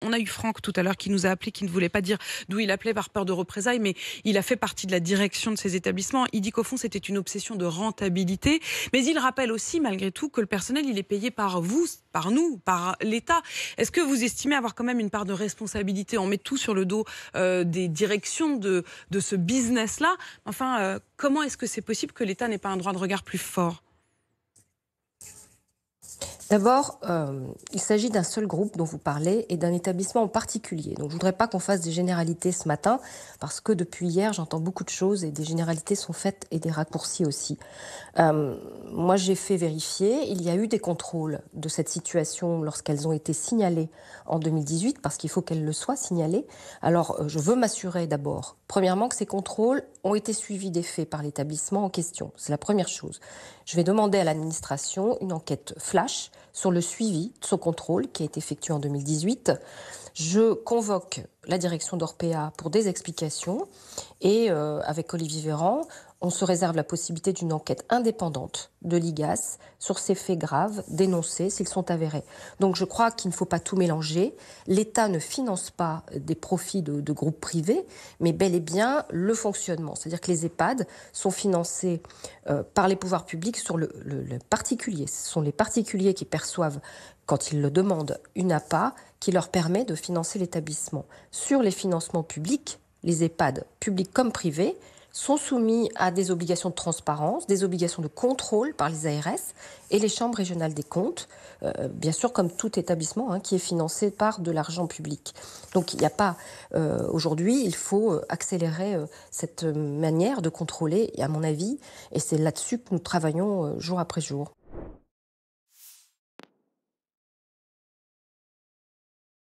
On a eu Franck tout à l'heure qui nous a appelé, qui ne voulait pas dire d'où il appelait par peur de représailles, mais il a fait partie de la direction de ces établissements. Il dit qu'au fond, c'était une obsession de rentabilité. Mais il rappelle aussi, malgré tout, que le personnel, il est payé par vous, par nous, par l'État. Est-ce que vous estimez avoir quand même une part de responsabilité? On met tout sur le dos des directions de ce business-là. Enfin, comment est-ce que c'est possible que l'État n'ait pas un droit de regard plus fort? D'abord, il s'agit d'un seul groupe dont vous parlez et d'un établissement en particulier. Donc je ne voudrais pas qu'on fasse des généralités ce matin, parce que depuis hier, j'entends beaucoup de choses et des généralités sont faites et des raccourcis aussi. Moi, j'ai fait vérifier. Il y a eu des contrôles de cette situation lorsqu'elles ont été signalées en 2018, parce qu'il faut qu'elles le soient signalées. Alors, je veux m'assurer d'abord, premièrement, que ces contrôles ont été suivis des faits par l'établissement en question. C'est la première chose. Je vais demander à l'administration une enquête flash sur le suivi de ce contrôle qui a été effectué en 2018. Je convoque la direction d'Orpea pour des explications et avec Olivier Véran, on se réserve la possibilité d'une enquête indépendante de l'IGAS sur ces faits graves dénoncés s'ils sont avérés. Donc je crois qu'il ne faut pas tout mélanger. L'État ne finance pas des profits de groupes privés, mais bel et bien le fonctionnement. C'est-à-dire que les EHPAD sont financés par les pouvoirs publics sur le particulier. Ce sont les particuliers qui perçoivent, quand ils le demandent, une APA qui leur permet de financer l'établissement. Sur les financements publics, les EHPAD, publics comme privés, sont soumis à des obligations de transparence, des obligations de contrôle par les ARS et les chambres régionales des comptes, bien sûr comme tout établissement qui est financé par de l'argent public. Donc il n'y a pas, aujourd'hui, il faut accélérer cette manière de contrôler, à mon avis, et c'est là-dessus que nous travaillons jour après jour.